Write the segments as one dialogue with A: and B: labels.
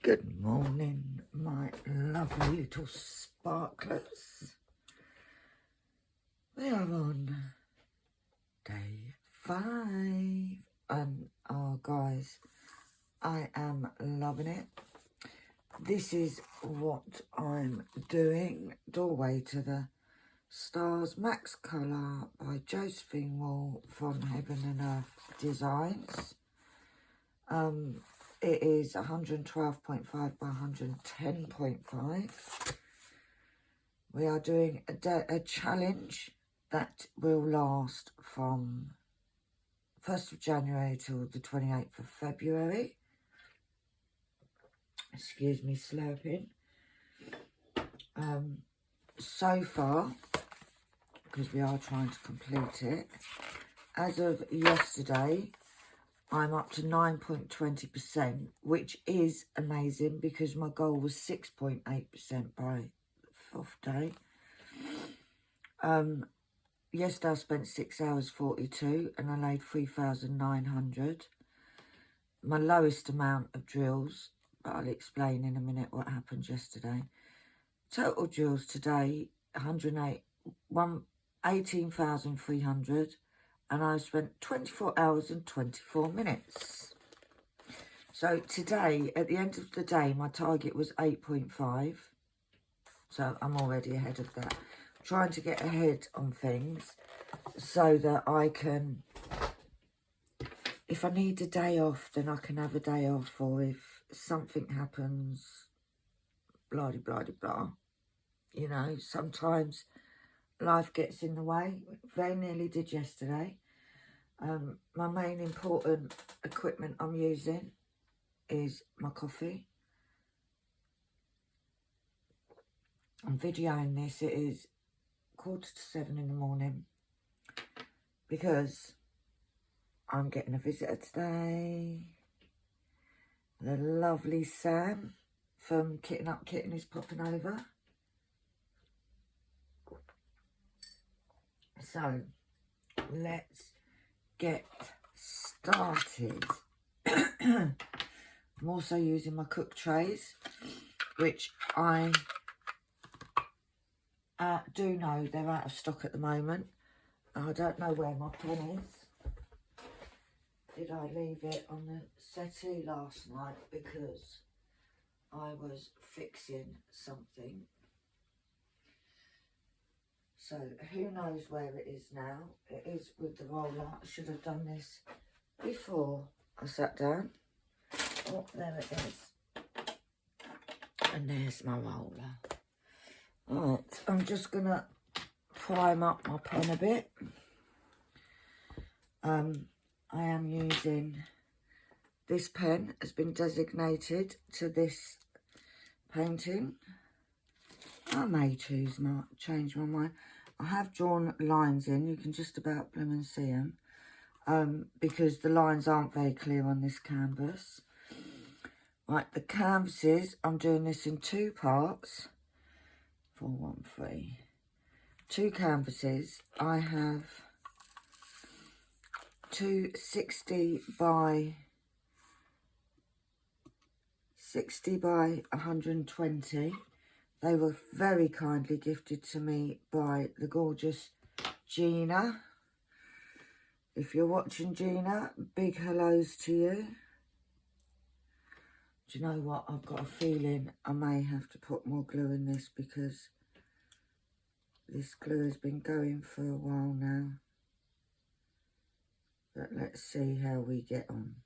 A: Good morning, my lovely little sparklers. We are on day 5 and guys, I am loving it. This is what I'm doing. Doorway to the Stars, Max Colour by Josephine Wall from Heaven and Earth Designs. It is 112.5 by 110.5. We are doing a challenge that will last from 1st of January till the 28th of February. Excuse me, slurping. So far, because we are trying to complete it, as of yesterday, I'm up to 9.20%, which is amazing because my goal was 6.8% by the 4th day. Yesterday I spent 6 hours 42 and I laid 3,900. My lowest amount of drills, but I'll explain in a minute what happened yesterday. Total drills today, 18,300. And I spent 24 hours and 24 minutes. So today, at the end of the day, my target was 8.5. So I'm already ahead of that. I'm trying to get ahead on things so that I can, if I need a day off, then I can have a day off. Or if something happens, blah, blah, blah, blah. You know, sometimes life gets in the way. Very nearly did yesterday. My main important equipment I'm using is my coffee. I'm videoing this. It is 6:45 in the morning because I'm getting a visitor today. The lovely Sam from Kitten Up Kitten is popping over. So, let's get started. I'm also using my cook trays, which I do know they're out of stock at the moment. I don't know where my pen is. Did I leave it on the settee last night because I was fixing something? So, who knows where it is now? It is with the roller. I should have done this before I sat down. Oh, there it is. And there's my roller. Alright, I'm just going to prime up my pen a bit. I am using this pen. Has been designated to this painting. I may change my mind. I have drawn lines in. You can just about blooming see them. Because the lines aren't very clear on this canvas. Right, the canvases, I'm doing this in 2 parts. 4, 1, 3. 2 canvases. I have 2 60 by 120. They were very kindly gifted to me by the gorgeous Gina. If you're watching, Gina, big hellos to you. Do you know what? I've got a feeling I may have to put more glue in this because this glue has been going for a while now. But let's see how we get on.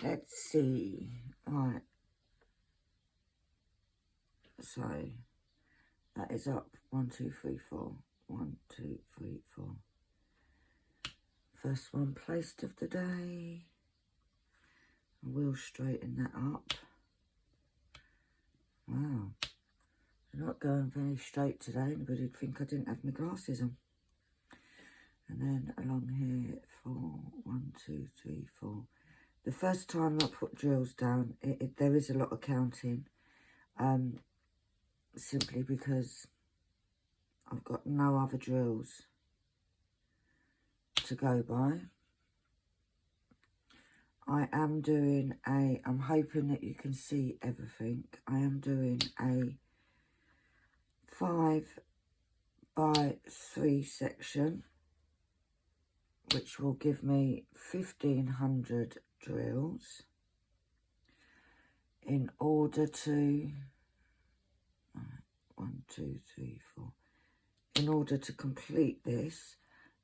A: Let's see. Right. So that is up 1, 2, 3, 4. 1, 2, 3, 4. First one placed of the day. I will straighten that up. Wow, they're not going very straight today. Anybody would think I didn't have my glasses on. And then along here, 4, 1, 2, 3, 4. The first time I put drills down, there is a lot of counting. Simply because I've got no other drills to go by. I am doing a, I'm hoping that you can see everything. I am doing a 5x3 section, which will give me 1500 drills. In order to, 1, 2, 3, 4. In order to complete this,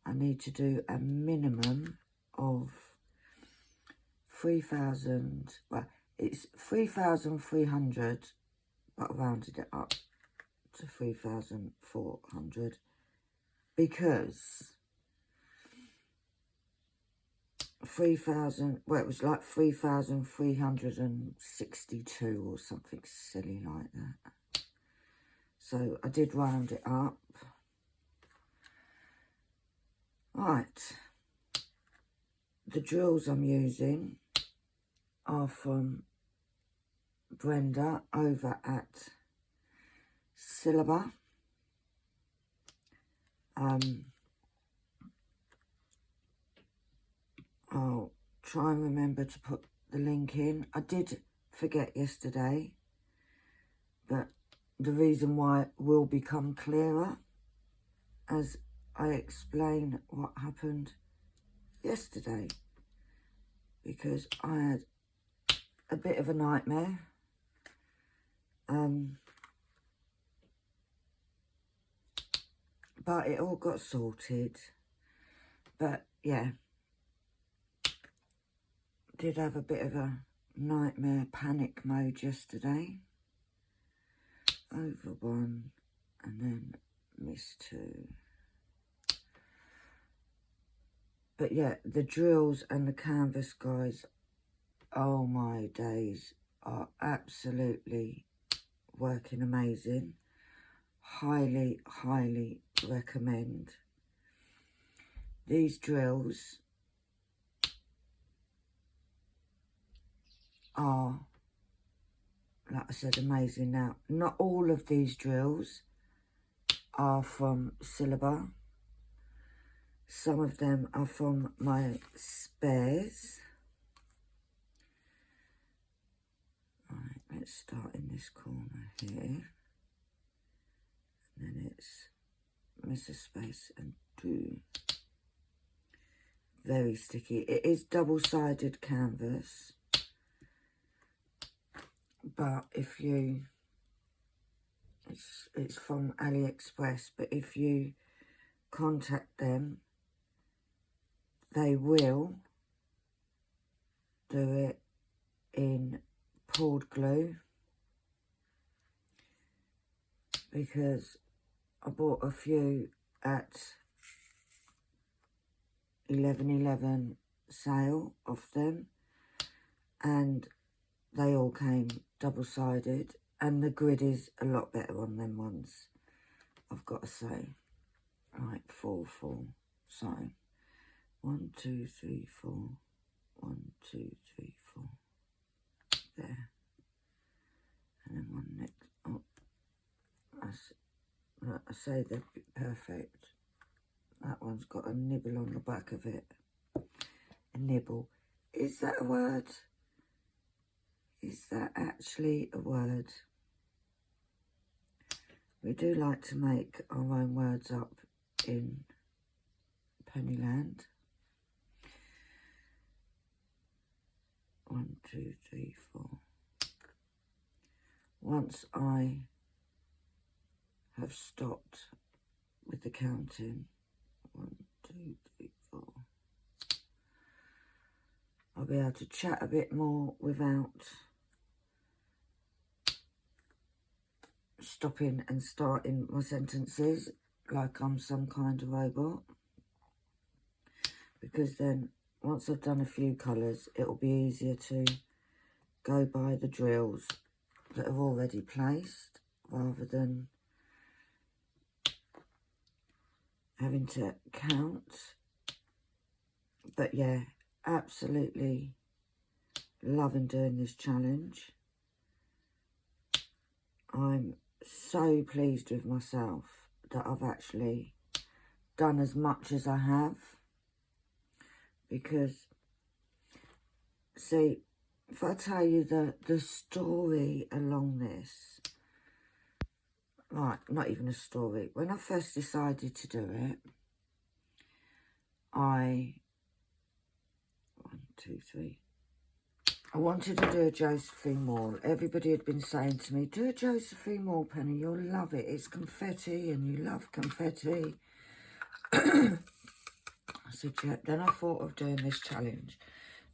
A: I need to do a minimum of 3,000, well, it's 3,300, but I rounded it up to 3,400 because 3,000, well, it was like 3,362 or something silly like that. So I did round it up. Right. The drills I'm using are from Brenda over at Syllaba. I'll try and remember to put the link in. I did forget yesterday, but the reason why will become clearer as I explain what happened yesterday, because I had a bit of a nightmare. But it all got sorted. But yeah, did have a bit of a nightmare panic mode yesterday. Over 1 and then miss 2. But yeah, the drills and the canvas, guys, oh my days, are absolutely working amazing. Highly, highly recommend. These drills are, like I said, amazing. Now, not all of these drills are from Syllaba. Some of them are from my spares. Right, let's start in this corner here. And then it's miss a space and 2. Very sticky. It is double-sided canvas. But if you, it's from AliExpress, but if you contact them, they will do it in poured glue, because I bought a few at 11.11 sale of them, and they all came double-sided, and the grid is a lot better on them ones, I've got to say. Right, 4, 4. So 1, 2, 3, 4. 1, 2, 3, 4. There. And then one next. Oh, I say they're perfect. That one's got a nibble on the back of it. A nibble. Is that a word? Is that actually a word? We do like to make our own words up in Pennyland. 1, 2, 3, 4. Once I have stopped with the counting, 1, 2, 3, 4, I'll be able to chat a bit more without stopping and starting my sentences like I'm some kind of robot, because then once I've done a few colours, it'll be easier to go by the drills that are already placed rather than having to count. But yeah, absolutely loving doing this challenge. I'm so pleased with myself that I've actually done as much as I have, because See, if I tell you the story along this, right, not even a story. When I first decided to do it, I wanted to do a Josephine Wall. Everybody had been saying to me, do a Josephine Wall, Penny, you'll love it. It's confetti and you love confetti. I said, yeah. Then I thought of doing this challenge.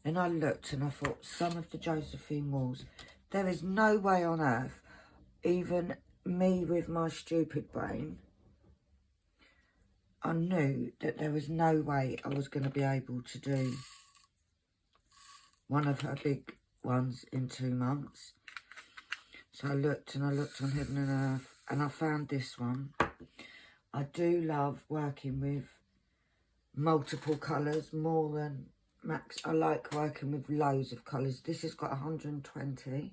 A: Then I looked and I thought, some of the Josephine Walls, there is no way on earth, even me with my stupid brain, I knew that there was no way I was going to be able to do one of her big ones in 2 months. So I looked and I looked on Heaven and Earth and I found this one. I do love working with multiple colours more than Max. I like working with loads of colours. This has got 120.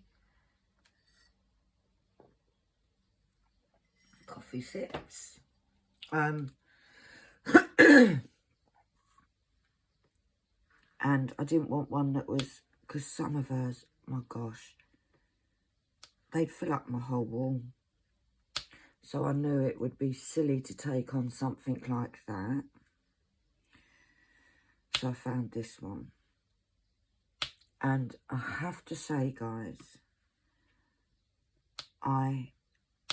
A: Coffee sips. And I didn't want one that was, because some of hers, my gosh, they'd fill up my whole wall. So I knew it would be silly to take on something like that. So I found this one. And I have to say, guys, I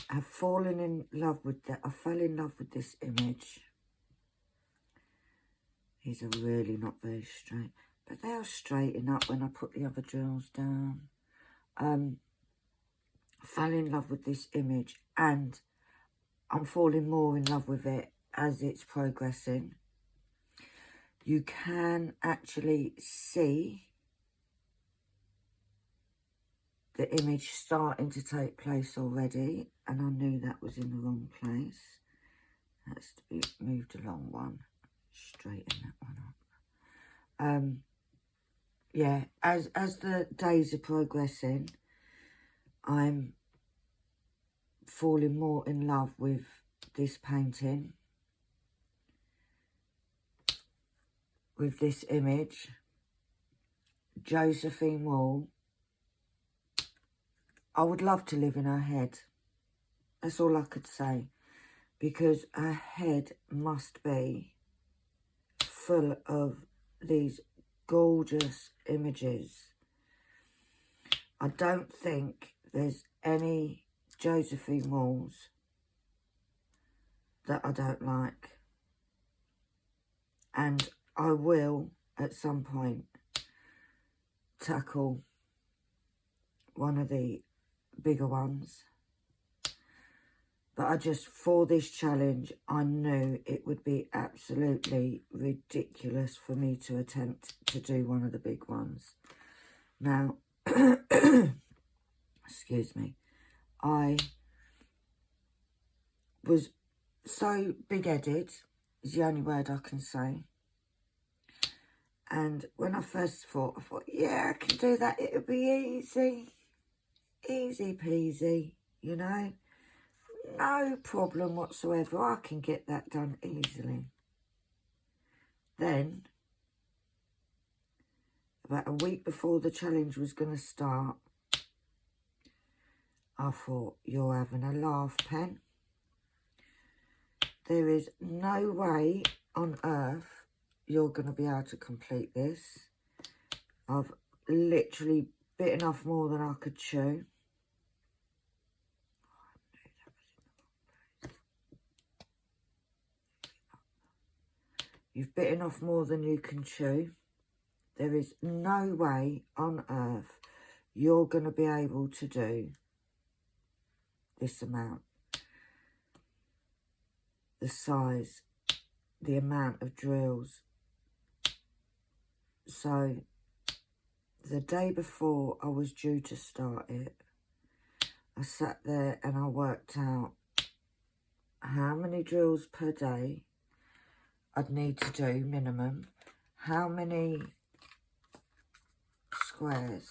A: have fallen in love with that. I fell in love with this image. These are really not very straight, but they'll straighten up when I put the other drills down. I fell in love with this image and I'm falling more in love with it as it's progressing. You can actually see the image starting to take place already, and I knew that was in the wrong place. That's to be moved along one. Straighten that one up. Yeah, as the days are progressing, I'm falling more in love with this painting, with this image. Josephine Wall. I would love to live in her head. That's all I could say. Because her head must be full of these gorgeous images. I don't think there's any Josephine Walls that I don't like. And I will, at some point, tackle one of the bigger ones. But I just, for this challenge, I knew it would be absolutely ridiculous for me to attempt to do one of the big ones. Now, excuse me, I was so big-headed, is the only word I can say. And when I first thought, I thought, yeah, I can do that. It'll be easy. Easy peasy, you know. No problem whatsoever. I can get that done easily. Then, about a week before the challenge was going to start, I thought, you're having a laugh, Pen. There is no way on earth you're going to be able to complete this. I've literally bitten off more than I could chew. You've bitten off more than you can chew. There is no way on earth you're going to be able to do this amount. The size, the amount of drills. So, the day before I was due to start it, I sat there and I worked out how many drills per day I'd need to do, minimum, how many squares,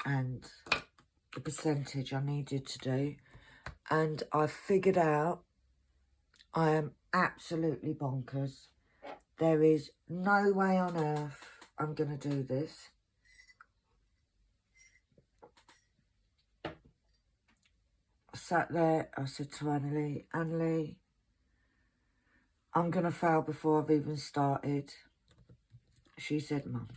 A: and the percentage I needed to do. And I figured out I am absolutely bonkers. there is no way on earth I'm going to do this. I sat there, I said to Annalie, I'm going to fail before I've even started. She said, Mum,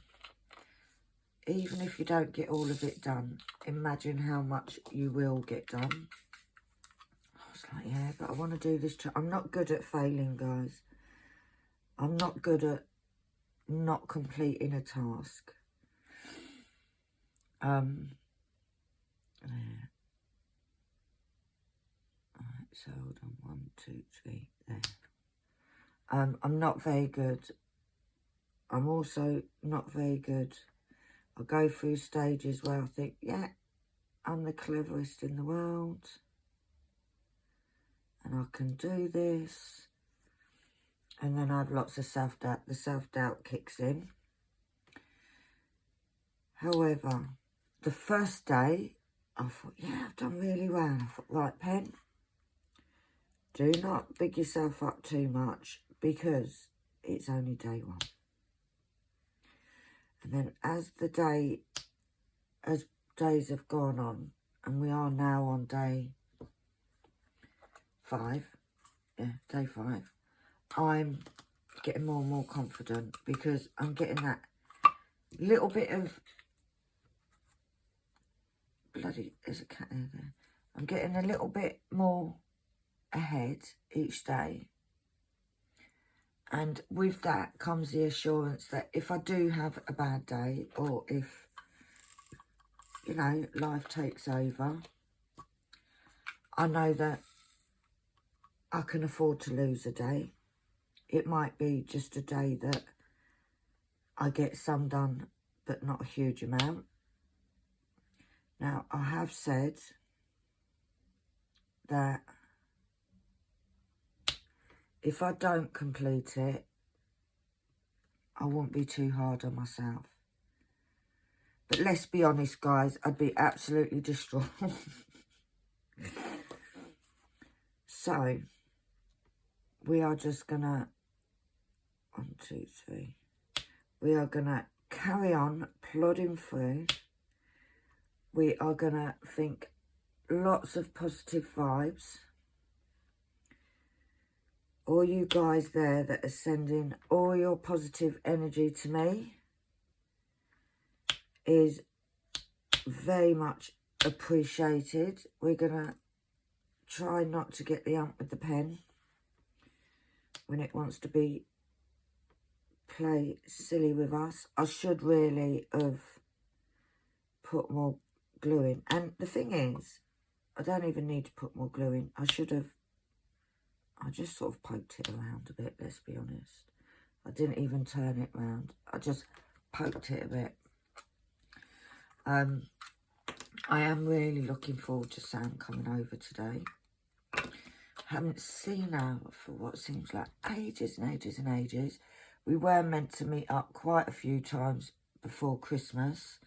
A: even if you don't get all of it done, imagine how much you will get done. I was like, yeah, but I want to do this. I'm not good at failing, guys. I'm not good at not completing a task. Yeah. Alright, so hold on, 1, 2, 3, there. I'm not very good. I'm also not very good. I go through stages where I think, yeah, I'm the cleverest in the world and I can do this. And then I have lots of self-doubt. The self-doubt kicks in. However, the first day, I thought, yeah, I've done really well. I thought, right, Pen, do not big yourself up too much because it's only day 1. And then as days have gone on, and we are now on day 5, yeah, day 5, I'm getting more and more confident because I'm getting that little bit of, bloody, there's a cat there. I'm getting a little bit more ahead each day. And with that comes the assurance that if I do have a bad day, or if, you know, life takes over, I know that I can afford to lose a day. It might be just a day that I get some done, but not a huge amount. Now, I have said that if I don't complete it, I won't be too hard on myself. But let's be honest, guys, I'd be absolutely distraught. So, we are just gonna, 1, 2, 3. We are gonna carry on plodding through. We are gonna think lots of positive vibes. All you guys there that are sending all your positive energy to me is very much appreciated. We're gonna try not to get the ump with the pen when it wants to play silly with us. I should really have put more glue in. And the thing is, I don't even need to put more glue in. I just sort of poked it around a bit, let's be honest. I didn't even turn it round. I just poked it a bit. I am really looking forward to Sam coming over today. Haven't seen her for what seems like ages and ages and ages. We were meant to meet up quite a few times before Christmas.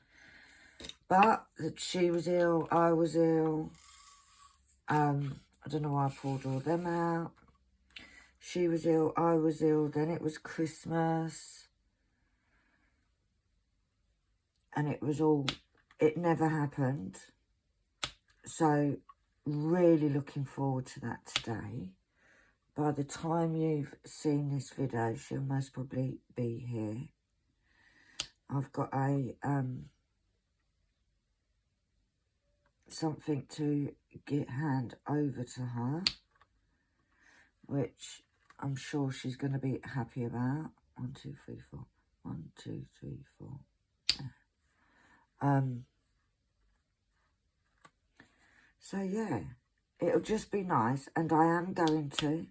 A: But she was ill, I was ill. I don't know why I pulled all them out. She was ill, I was ill, then it was Christmas. And it never happened. So, really looking forward to that today. By the time you've seen this video, she'll most probably be here. I've got something to hand over to her, which I'm sure she's going to be happy about. 1, 2, 3, 4. 1, 2, 3, 4. So yeah, it'll just be nice, and I am going to,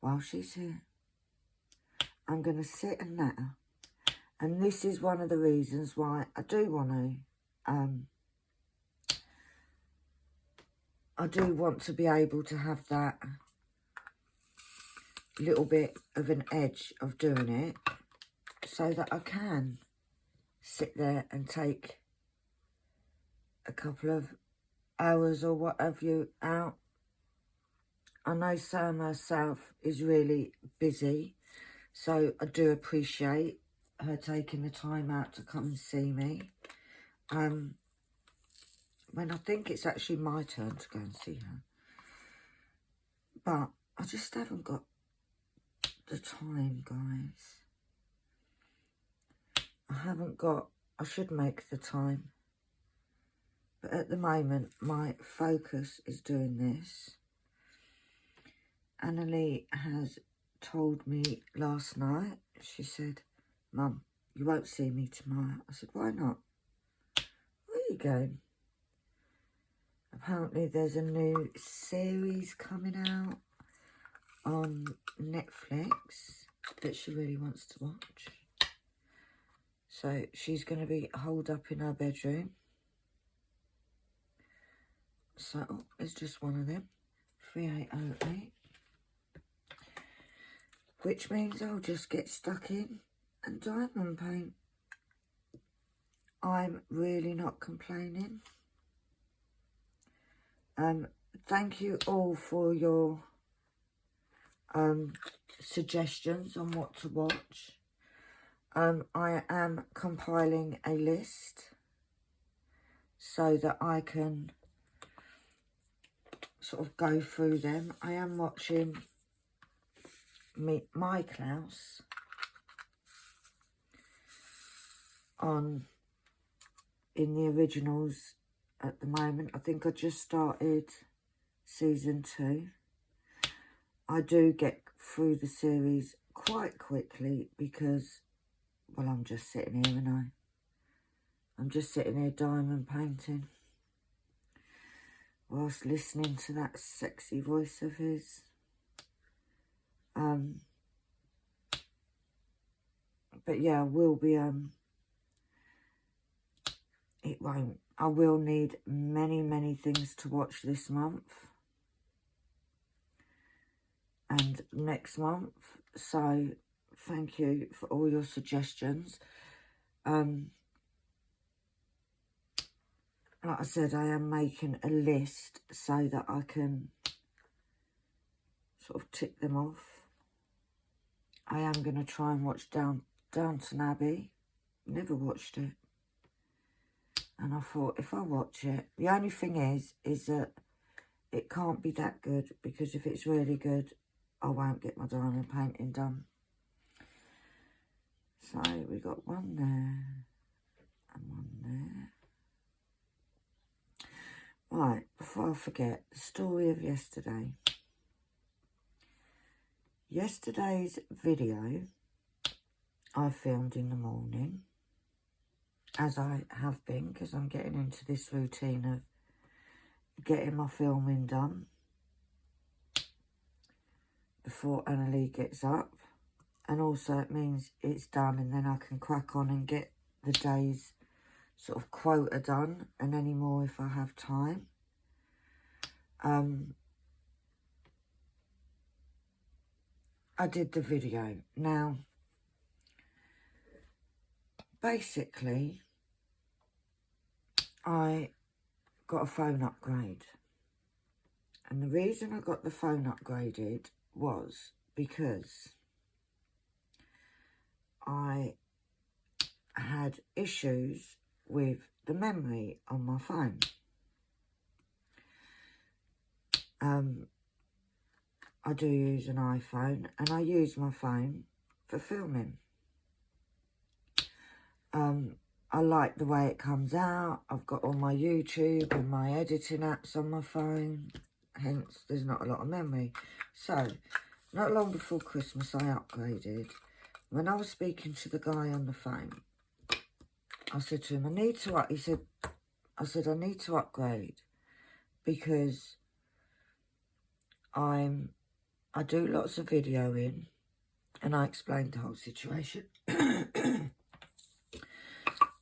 A: while she's here, I'm going to sit and natter, and this is one of the reasons why I do want to be able to have that little bit of an edge of doing it, so that I can sit there and take a couple of hours or what have you out. I know Sam herself is really busy, So I do appreciate her taking the time out to come and see me. When I think it's actually my turn to go and see her. But I just haven't got the time, guys. I should make the time. But at the moment, my focus is doing this. Annalie has told me last night, she said, Mum, you won't see me tomorrow. I said, why not? Where are you going? Apparently there's a new series coming out on Netflix that she really wants to watch. So she's going to be holed up in her bedroom. So it's just one of them. 3808. Which means I'll just get stuck in and diamond paint. I'm really not complaining. Thank you all for your suggestions on what to watch. I am compiling a list so that I can sort of go through them. I am watching My Klaus in the originals at the moment. I think I just started season 2. I do get through the series quite quickly because, well, I'm just sitting here and I'm just sitting here diamond painting whilst listening to that sexy voice of his. But yeah, I will be, I will need many things to watch this month and next month. So thank you for all your suggestions. Like I said, I am making a list so that I can sort of tick them off. I am going to try and watch Downton Abbey. Never watched it. And I thought, if I watch it, the only thing is that it can't be that good, because if it's really good, I won't get my diamond painting done. So we got one there and one there. Right, before I forget, the story of yesterday. Yesterday's video I filmed in the morning, as I have been, because I'm getting into this routine of getting my filming done before Annalie gets up. And also it means it's done and then I can crack on and get the day's sort of quota done, and any more if I have time. I did the video. Now, basically, I got a phone upgrade. And the reason I got the phone upgraded was because I had issues with the memory on my phone. I do use an iPhone, and I use my phone for filming. I like the way it comes out. I've got all my YouTube and my editing apps on my phone, hence there's not a lot of memory. So, not long before Christmas I upgraded. When I was speaking to the guy on the phone, I said to him, I need to upgrade because I do lots of videoing, and I explained the whole situation.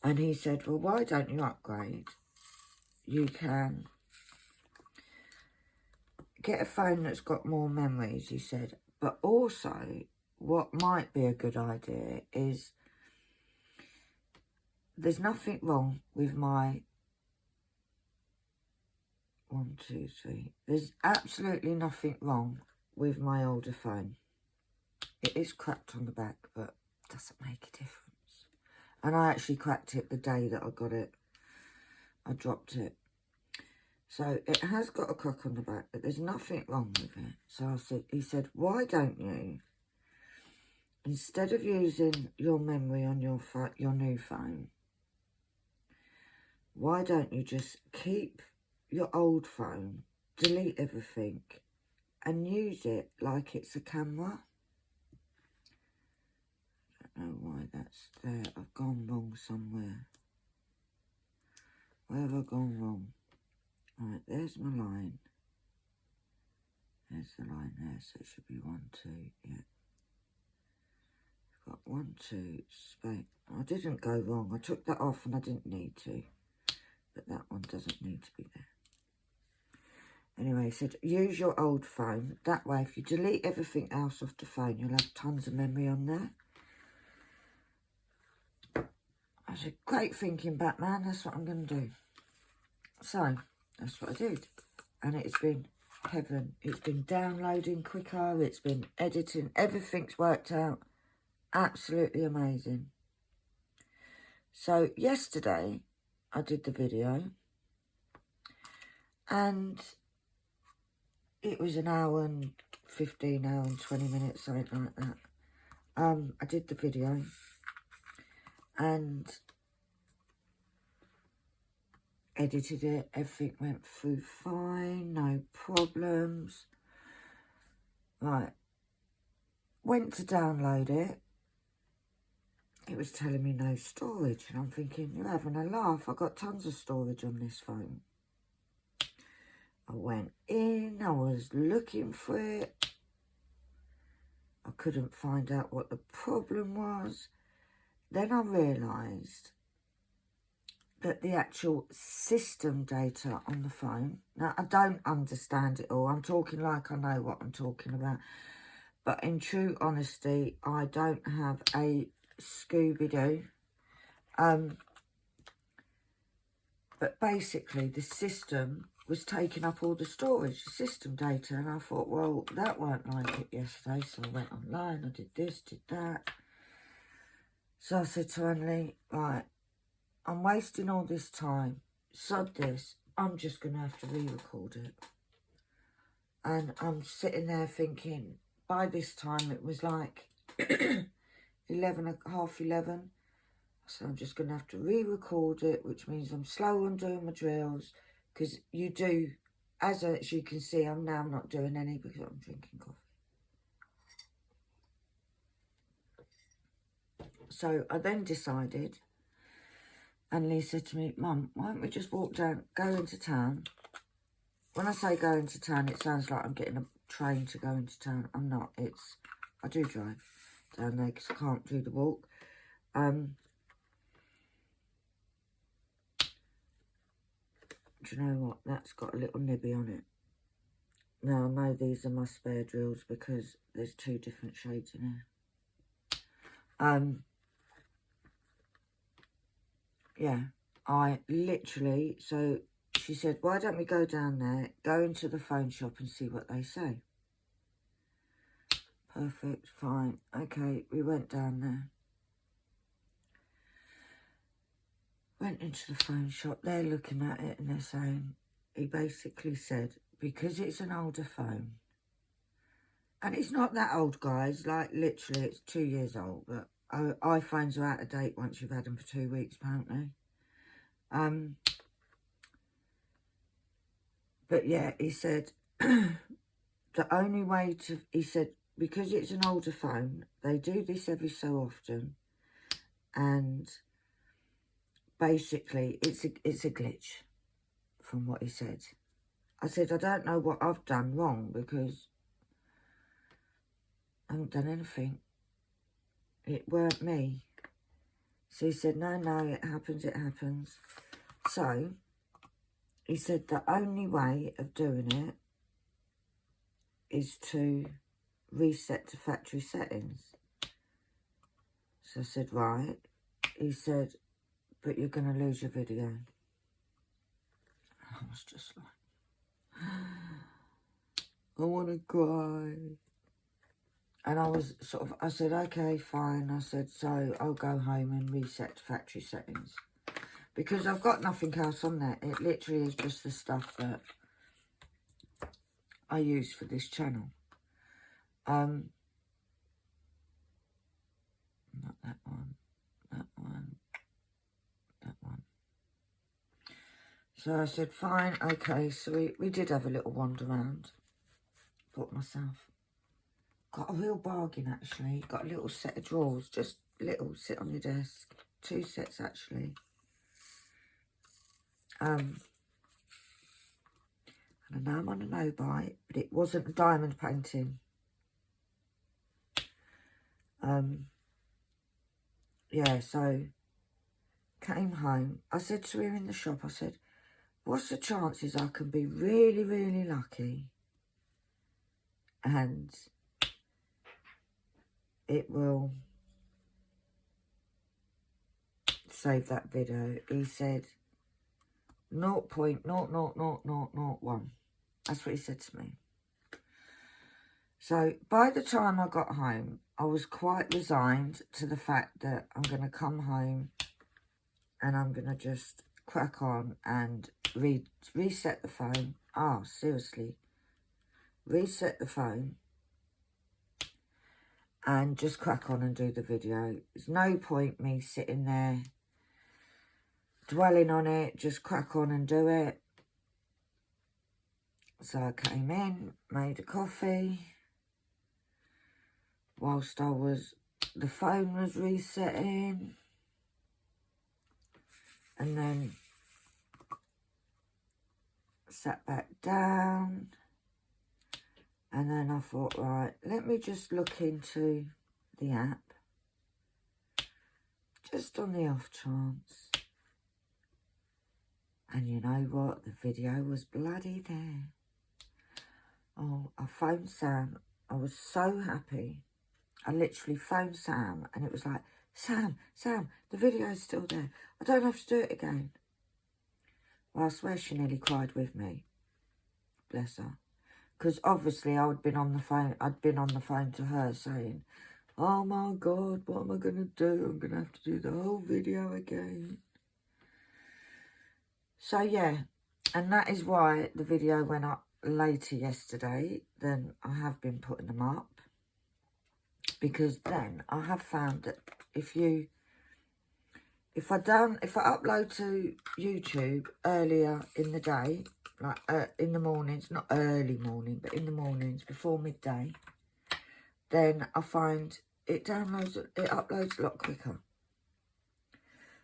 A: And he said, well, why don't you upgrade? You can get a phone that's got more memories, he said. But also, what might be a good idea is there's nothing wrong with my 1, 2, 3. There's absolutely nothing wrong with my older phone. It is cracked on the back, but doesn't make a difference. And I actually cracked it the day that I got it. I dropped it. So it has got a crack on the back, but there's nothing wrong with it. So he said, why don't you, instead of using your memory on your new phone, why don't you just keep your old phone, delete everything, and use it like it's a camera? I don't know why that's there. I've gone wrong somewhere. Where have I gone wrong? Right, there's my line. There's the line there, so it should be 1, 2, yeah. I've got 1, 2, space. I didn't go wrong. I took that off and I didn't need to. But that one doesn't need to be there. Anyway, he said, use your old phone. That way, if you delete everything else off the phone, you'll have tons of memory on there. I said, great thinking, Batman. That's what I'm going to do. So, that's what I did. And it's been heaven. It's been downloading quicker. It's been editing. Everything's worked out. Absolutely amazing. So, yesterday, I did the video. And it was an hour and 15, hour and 20 minutes, something like that. I did the video. And edited it. Everything went through fine. No problems. Right. Went to download it. It was telling me no storage. And I'm thinking, you're having a laugh. I've got tons of storage on this phone. I went in. I was looking for it. I couldn't find out what the problem was. Then I realised that the actual system data on the phone... Now, I don't understand it all. I'm talking like I know what I'm talking about. But in true honesty, I don't have a Scooby-Doo. But basically, the system was taking up all the storage, the system data. And I thought, well, that weren't like it yesterday. So I went online, I did this, did that. So I said to Annie, right, I'm wasting all this time. Sod this. I'm just going to have to re-record it. And I'm sitting there thinking, by this time it was like half 11. So I'm just going to have to re-record it, which means I'm slow on doing my drills. Because you do, as you can see, I'm now not doing any because I'm drinking coffee. So I then decided, and Lee said to me, Mum, why don't we just walk down, go into town? When I say go into town, it sounds like I'm getting a train to go into town. I'm not. I do drive down there because I can't do the walk. Do you know what? That's got a little nibby on it. Now, I know these are my spare drills because there's 2 different shades in here. Yeah, I literally, so she said, why don't we go down there, go into the phone shop and see what they say. Perfect, fine. Okay, we went down there. Went into the phone shop, they're looking at it and they're saying, he basically said, because it's an older phone, and it's not that old, guys, like literally it's 2 years old, but iPhones are out of date once you've had them for 2 weeks, apparently. But yeah, he said, the only way to, he said, because it's an older phone, they do this every so often, and basically it's a glitch, from what he said. I said, I don't know what I've done wrong, because I haven't done anything. It weren't me. So he said, no, it happens, it happens. So he said the only way of doing it is to reset to factory settings. So I said, right. He said, but you're going to lose your video. I was just like, I want to cry. And I said, okay, fine. I said, so I'll go home and reset factory settings. Because I've got nothing else on there. It literally is just the stuff that I use for this channel. Not that one, that one, that one. So I said, fine, okay. So we did have a little wander around. Bought myself. Got a real bargain, actually. Got a little set of drawers. Just little, sit on your desk. 2 sets, actually. And I know I'm on a no-buy, but it wasn't a diamond painting. Yeah, so came home. I said to her in the shop, I said, what's the chances I can be really, really lucky and it will save that video? He said 0.00001. That's what he said to me. So by the time I got home, I was quite resigned to the fact that I'm going to come home and I'm going to just crack on and reset the phone. Seriously. Reset the phone and just crack on and do the video. There's no point me sitting there dwelling on it. Just crack on and do it. So I came in, made a coffee. Whilst the phone was resetting. And then sat back down. And then I thought, right, let me just look into the app. Just on the off chance. And you know what? The video was bloody there. Oh, I phoned Sam. I was so happy. I literally phoned Sam and it was like, Sam, the video's still there. I don't have to do it again. Well, I swear she nearly cried with me. Bless her. Because obviously I'd been on the phone to her saying, oh my God, what am I going to do? I'm going to have to do the whole video again. So yeah, and that is why the video went up later yesterday than I have been putting them up. Because then I have found that if I upload to YouTube earlier in the day, like in the mornings, not early morning, but in the mornings before midday, then I find it uploads a lot quicker.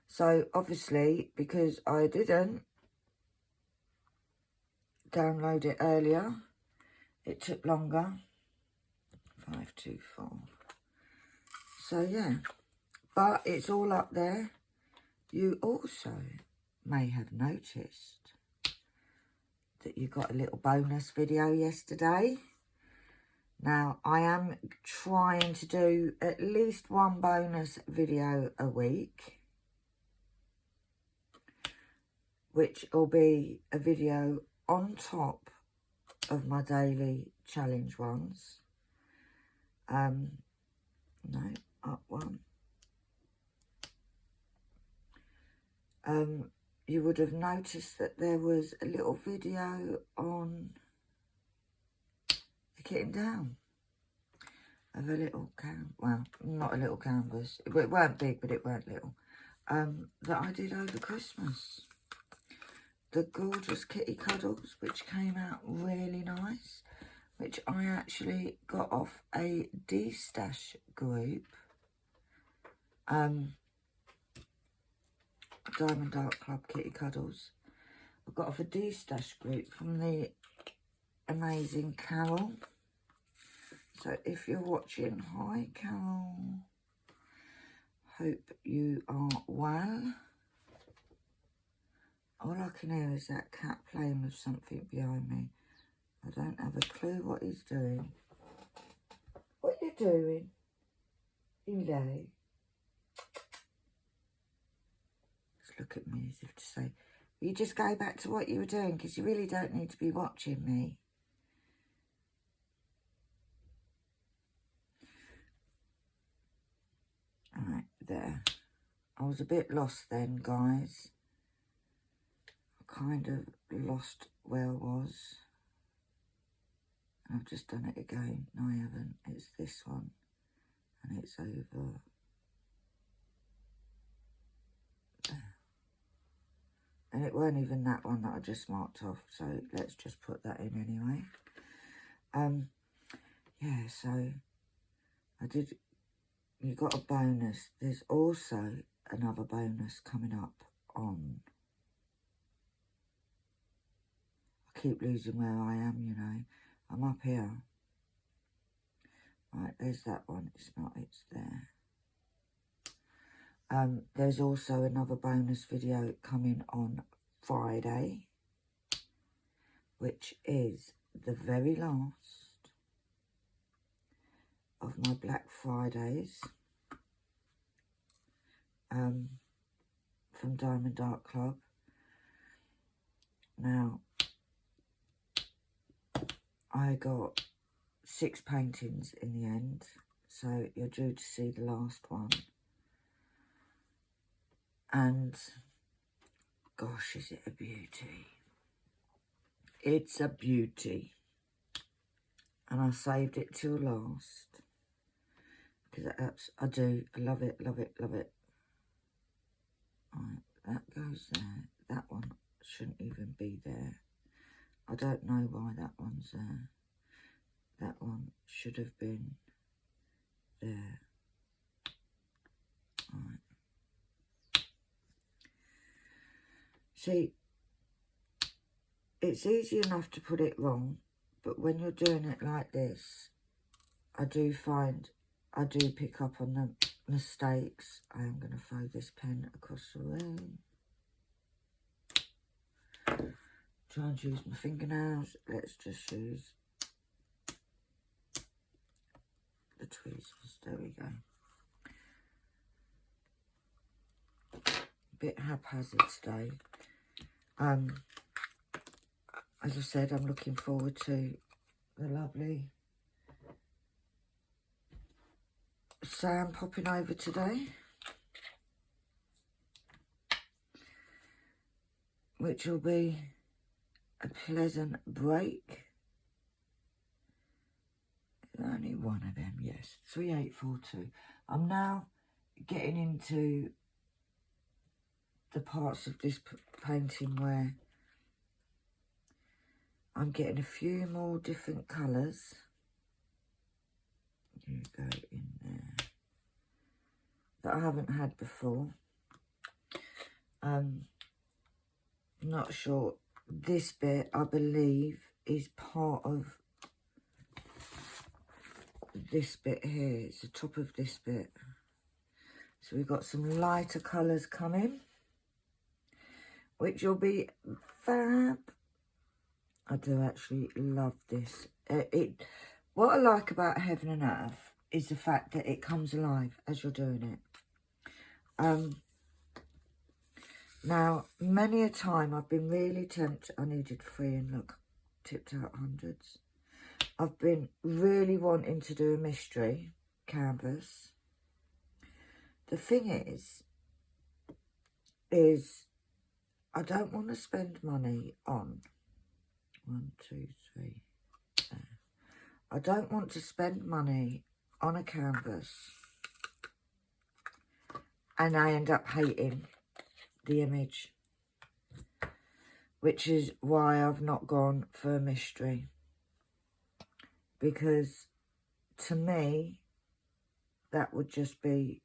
A: So obviously, because I didn't download it earlier, it took longer. 524. So yeah, but it's all up there. You also may have noticed that you got a little bonus video yesterday. Now, I am trying to do at least one bonus video a week, which will be a video on top of my daily challenge ones. No, up one. You would have noticed that there was a little video on the kitting down of a little well, not a little canvas. It weren't big, but it weren't little. That I did over Christmas. The gorgeous kitty cuddles, which came out really nice, which I actually got off a D-Stash group. Diamond Art Club Kitty Cuddles. I got off a D-Stash group from the amazing Carol. So if you're watching, hi Carol. Hope you are well. All I can hear is that cat playing with something behind me. I don't have a clue what he's doing. What are you doing? Eli? Just look at me as if to say, will you just go back to what you were doing, because you really don't need to be watching me. there. I was a bit lost then, guys. I kind of lost where I was. I've just done it again. No, I haven't. It's this one. And it's over there. And it weren't even that one that I just marked off. So let's just put that in anyway. Yeah, so I did... You got a bonus. There's also another bonus coming up on... I keep losing where I am, you know. I'm up here. Right, there's that one. It's not, it's there. There's also another bonus video coming on Friday, which is the very last of my Black Fridays from Diamond Art Club. Now, I got 6 paintings in the end, so you're due to see the last one. And gosh, is it a beauty? It's a beauty. And I saved it till last because I do love it, love it, love it. Right, that goes there. That one shouldn't even be there. I don't know why that one's there. That one should have been there. Right. See, it's easy enough to put it wrong, but when you're doing it like this, I do find I do pick up on the mistakes. I am going to throw this pen across the room. Try and use my fingernails. Let's just use the tweezers. There we go. A bit haphazard today. As I said, I'm looking forward to the lovely Sam popping over today, which will be a pleasant break. Only one of them, yes. 3842. I'm now getting into the parts of this painting where I'm getting a few more different colours. You go in there. That I haven't had before. Not sure. This bit, I believe, is part of this bit here. It's the top of this bit. So we've got some lighter colours coming, which will be fab. I do actually love this. What I like about Heaven and Earth is the fact that it comes alive as you're doing it. Now, many a time I've been really tempted. I needed 3 and look, tipped out hundreds. I've been really wanting to do a mystery canvas. The thing is I don't want to spend money on 1, 2, 3. There. I don't want to spend money on a canvas and I end up hating the image, which is why I've not gone for a mystery, because to me that would just be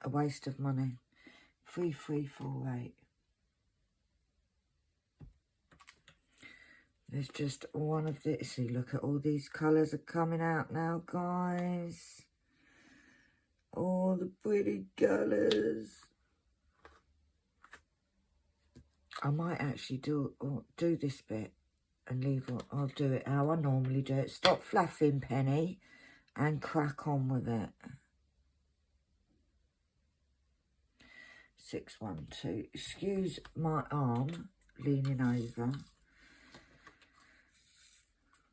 A: a waste of money. 3348. There's just one of the... See, look at all these colours are coming out now, guys. All the pretty colours. I might actually do this bit and leave it. I'll do it how I normally do it. Stop fluffing, Penny, and crack on with it. 612. Excuse my arm leaning over.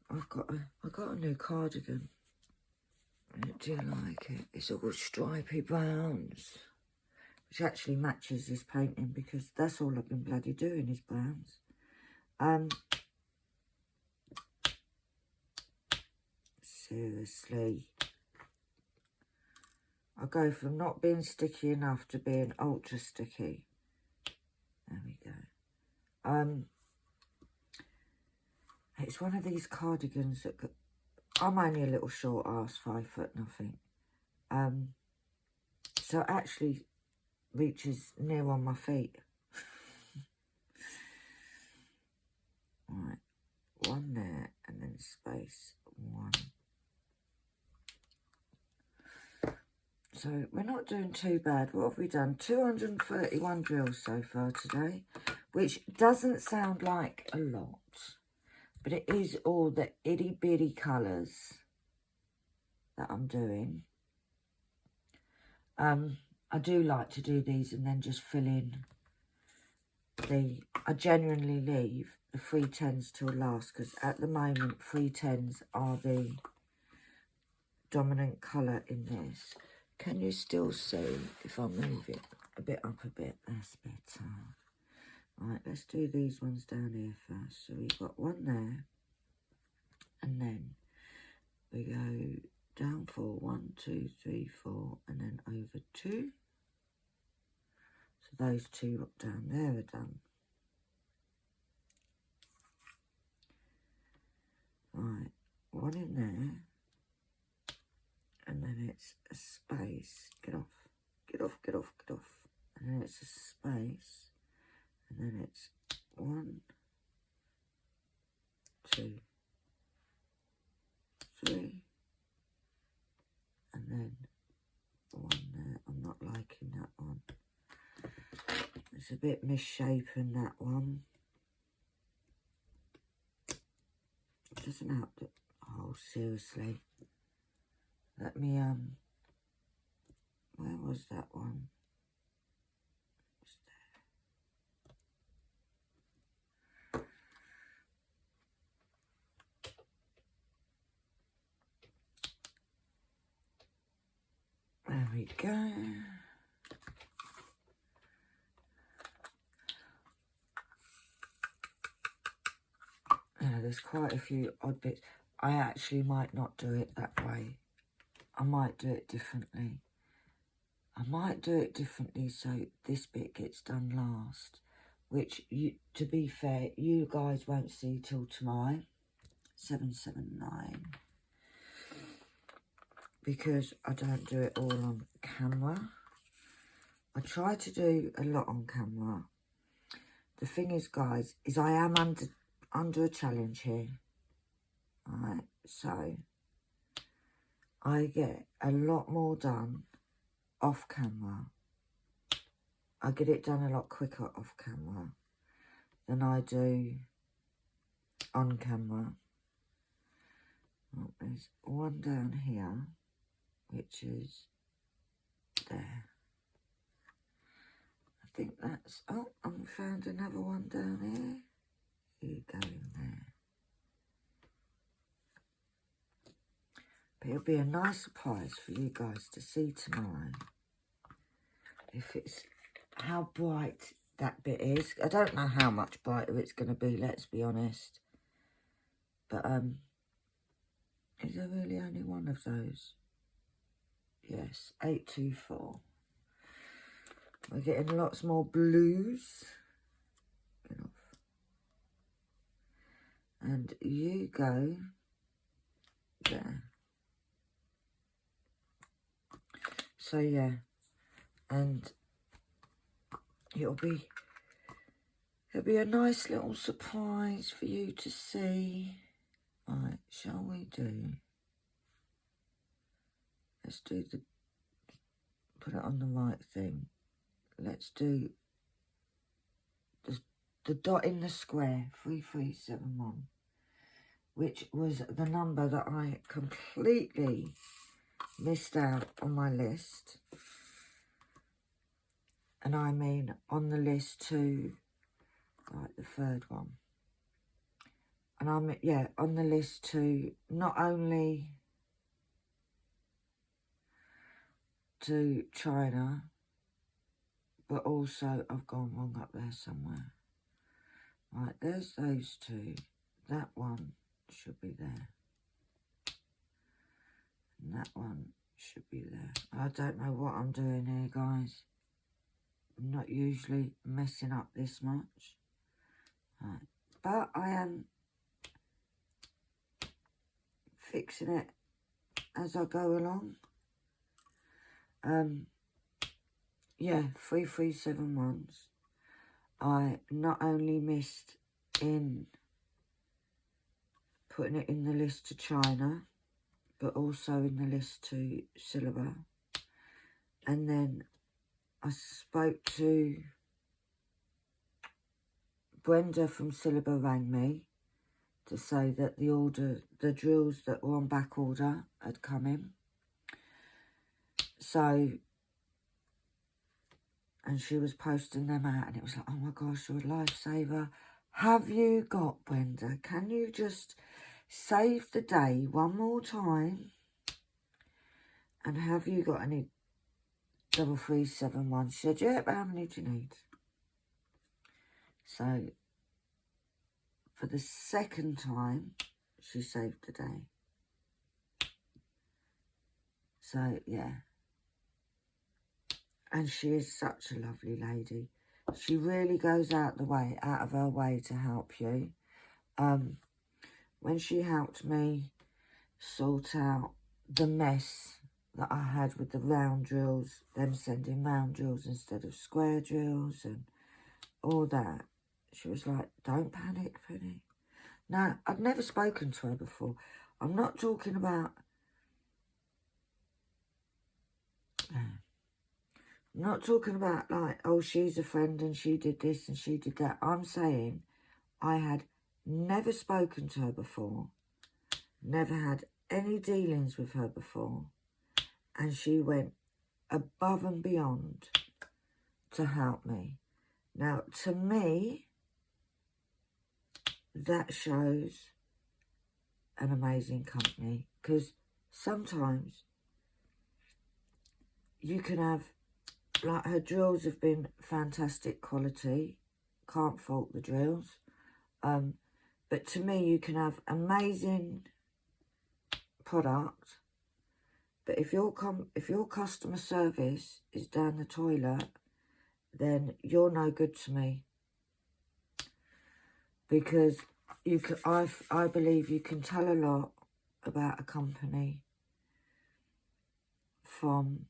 A: I got a new cardigan. I do like it. It's all stripy browns, which actually matches this painting because that's all I've been bloody doing is browns. Seriously. I go from not being sticky enough to being ultra sticky. There we go. It's one of these cardigans that I'm only a little short ass, 5 foot nothing. So it actually reaches near on my feet. Right, one there and then space one. So we're not doing too bad. What have we done? 231 drills so far today, which doesn't sound like a lot, but it is all the itty bitty colours that I'm doing. I do like to do these and then just fill in I genuinely leave the 310s till last because at the moment 310s are the dominant colour in this. Can you still see if I move it a bit up a bit? That's better. Right, let's do these ones down here first. So we've got one there and then we go down 4, 1, 2, 3, 4 and then over 2. So those two up down there are done. Right, one in there, and then it's a space. Get off, get off, get off, get off. And then it's a space, and then it's 1, 2, 3, and then one there. I'm not liking that one. It's a bit misshapen, that one. It doesn't have to... Oh, seriously. Let me, where was that one? It's there. There we go. There's quite a few odd bits. I actually might not do it that way. I might do it differently. I might do it differently so this bit gets done last. Which, to be fair, you guys won't see till tomorrow. 779. Because I don't do it all on camera. I try to do a lot on camera. The thing is, guys, is I am under a challenge here. Alright, so I get a lot more done off camera. I get it done a lot quicker off camera than I do on camera. Oh, there's one down here, which is there. I think that's... Oh, I found another one down here. You go in there. But it'll be a nice surprise for you guys to see tomorrow. If it's how bright that bit is. I don't know how much brighter it's going to be, let's be honest. But, is there really only one of those? Yes, 824. We're getting lots more blues. Get off. And you go there. So yeah, and it'll be a nice little surprise for you to see. Right, shall we do? Let's do put it on the right thing. Let's do the dot in the square, 3371, which was the number that I completely missed out on my list. And I mean on the list too, like the third one. And I'm, yeah, on the list to not only to China, but also I've gone wrong up there somewhere. Right, there's those two. That one should be there. And that one should be there. I don't know what I'm doing here, guys. I'm not usually messing up this much. Right. But I am fixing it as I go along. Yeah, 3371s. I not only missed in putting it in the list to China, but also in the list to Silver. And then I spoke to Brenda from Silver, rang me to say that the drills that were on back order had come in. So, and she was posting them out, and it was like, oh my gosh, you're a lifesaver. Have you got, Brenda? Can you just save the day one more time? And have you got any 3371? She said, yeah, but how many do you need? So, for the second time, she saved the day. So, yeah. And she is such a lovely lady. She really goes out of her way to help you. When she helped me sort out the mess that I had with the round drills, them sending round drills instead of square drills and all that, she was like, don't panic, Penny. Now, I'd never spoken to her before. I'm not talking about... I'm not talking about like, oh, she's a friend and she did this and she did that. I'm saying I had never spoken to her before, never had any dealings with her before, and she went above and beyond to help me. Now, to me, that shows an amazing company, because sometimes you can have, like, her drills have been fantastic quality, can't fault the drills, but to me you can have amazing product, but if your customer service is down the toilet, then you're no good to me, because you can, I believe you can tell a lot about a company from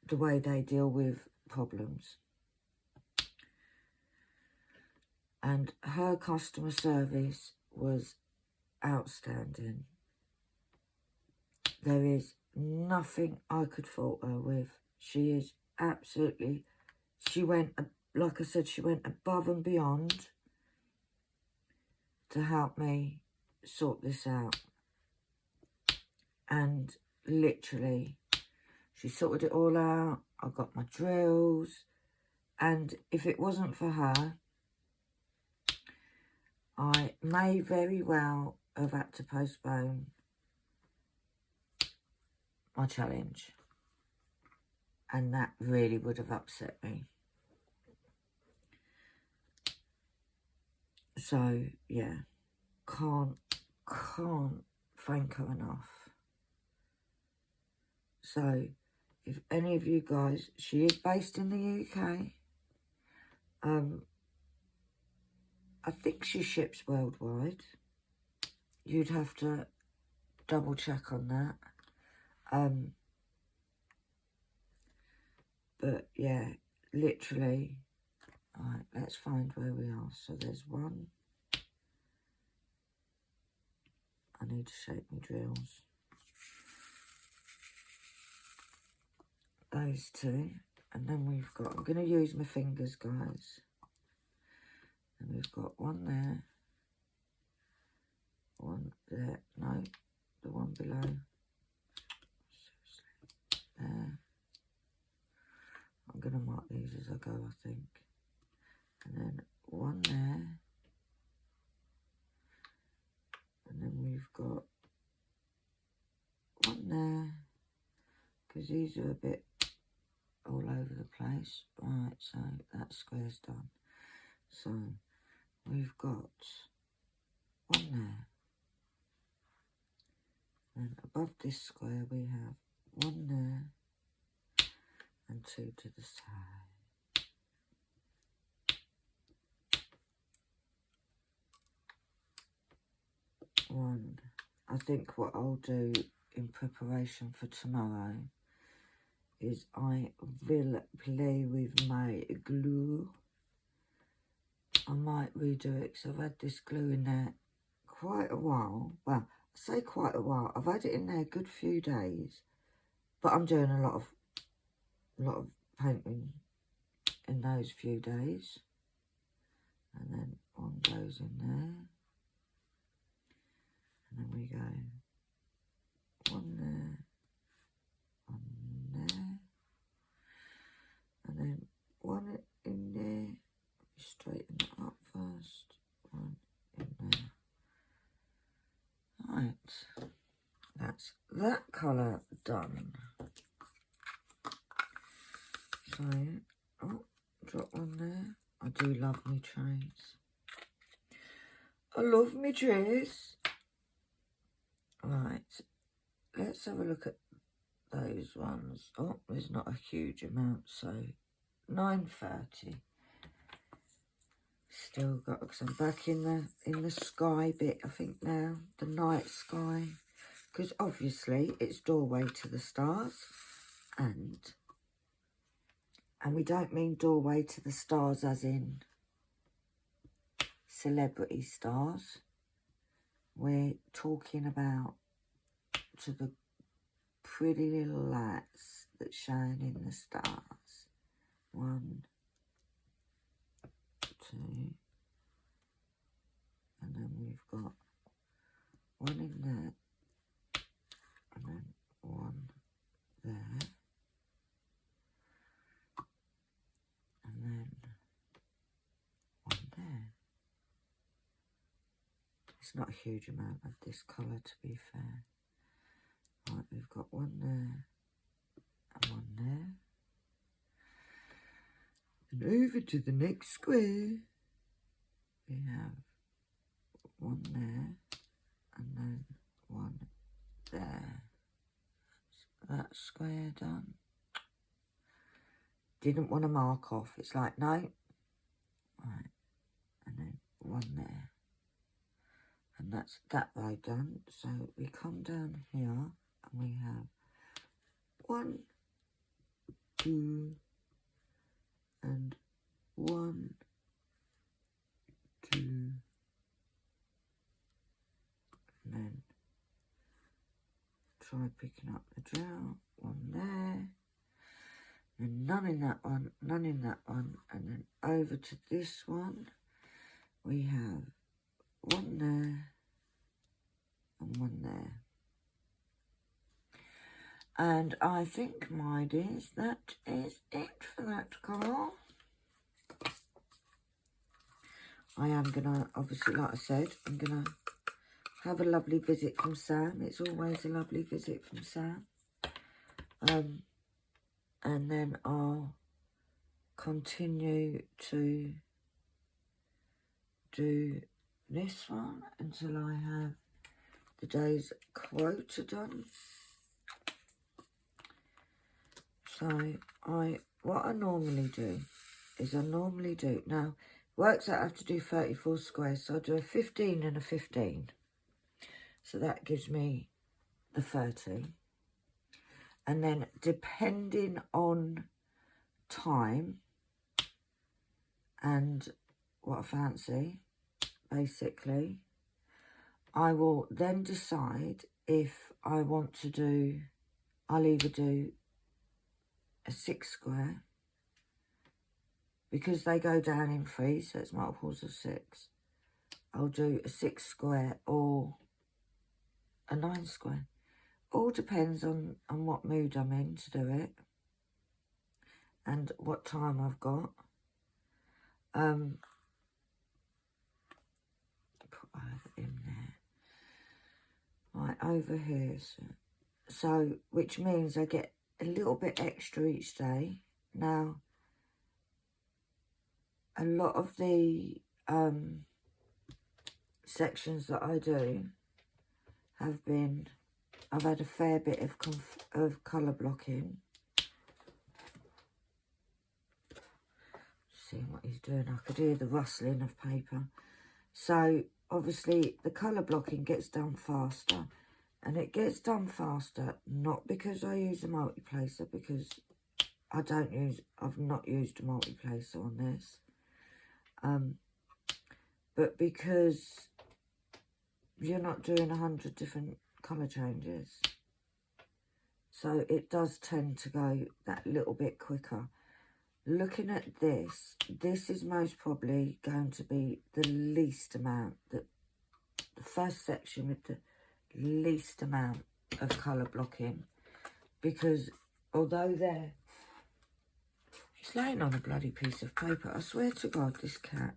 A: the way they deal with problems. And her customer service was outstanding. There is nothing I could fault her with. She is absolutely, she went, like I said, she went above and beyond to help me sort this out. And literally, she sorted it all out. I got my drills. And if it wasn't for her, I may very well have had to postpone my challenge. And that really would have upset me. So, yeah, can't thank her enough. So, if any of you guys, she is based in the UK. I think she ships worldwide. You'd have to double check on that. But yeah, literally. Alright, let's find where we are. So there's one. I need to shape my drills. Those two. And then we've got, I'm going to use my fingers, guys. And we've got one there. One there. No, the one below. Seriously. There. I'm going to mark these as I go, I think. And then one there. And then we've got one there. because these are a bit all over the place. Right, so that square's done. So we've got one there. And above this square we have one there and two to the side. One. I think what I'll do in preparation for tomorrow is I will play with my glue. I might redo it because I've had this glue in there quite a while. Well, I say quite a while. I've had it in there a good few days, but I'm doing a lot of painting in those few days. And then one goes in there, and then we go one there, and then one in there. Straighten it up first, one in there. Right, that's that colour done. So, oh, drop one there. I do love me trays. I love me trays. Right, let's have a look at those ones. Oh, there's not a huge amount, so 9:30. Still got, because I'm back in the sky bit, I think now, the night sky, because obviously it's doorway to the stars, and we don't mean doorway to the stars as in celebrity stars. We're talking about to the pretty little lights that shine in the stars. 1, 2, and then we've got one in there, and then one there, and then one there. It's not a huge amount of this colour, to be fair. Right, we've got one there and one there. And over to the next square, we have one there and then one there. So that's square done. Didn't want to mark off. It's like, no. Right, and then one there. And that's that row done. So we come down here and we have 1, 2, and 1, 2, and then try picking up the drill, one there, and none in that one, none in that one, and then over to this one, we have one there and one there. And I think, my dears, that is it for that colour. I am going to, obviously, like I said, I'm going to have a lovely visit from Sam. It's always a lovely visit from Sam. And then I'll continue to do this one until I have the day's quota done. So what I normally do is now works out I have to do 34 squares, so I do a 15 and a 15. So that gives me the 30. And then depending on time and what I fancy, basically, I will then decide if I want to do, I'll either do a 6 square, because they go down in 3, so it's multiples of 6. I'll do a 6 square or a 9 square. All depends on what mood I'm in to do it and what time I've got. Put over in there. Right, over here. So which means I get a little bit extra each day. Now, a lot of the sections that I do have been, I've had a fair bit of colour blocking. See what he's doing. I could hear the rustling of paper. So obviously the colour blocking gets done faster, and it gets done faster not because I use a multiplacer, because I've not used a multiplacer on this, but because you're not doing 100 different colour changes, so it does tend to go that little bit quicker. Looking at this, this is most probably going to be the least amount, the first section with the least amount of colour blocking, because although he's laying on a bloody piece of paper, I swear to God, this cat.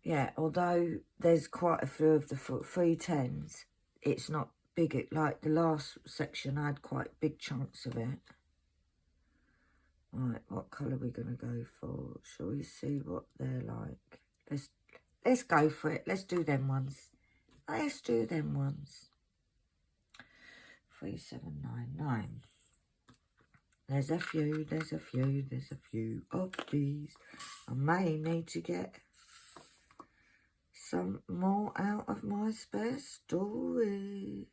A: Yeah, although there's quite a few of the 310s, it's not big. Like the last section, I had quite big chunks of it. Right, what colour are we going to go for? Shall we see what they're like? Let's go for it. Let's do them ones. Let's do them ones. 3799. There's a few of these. I may need to get some more out of my spare storage.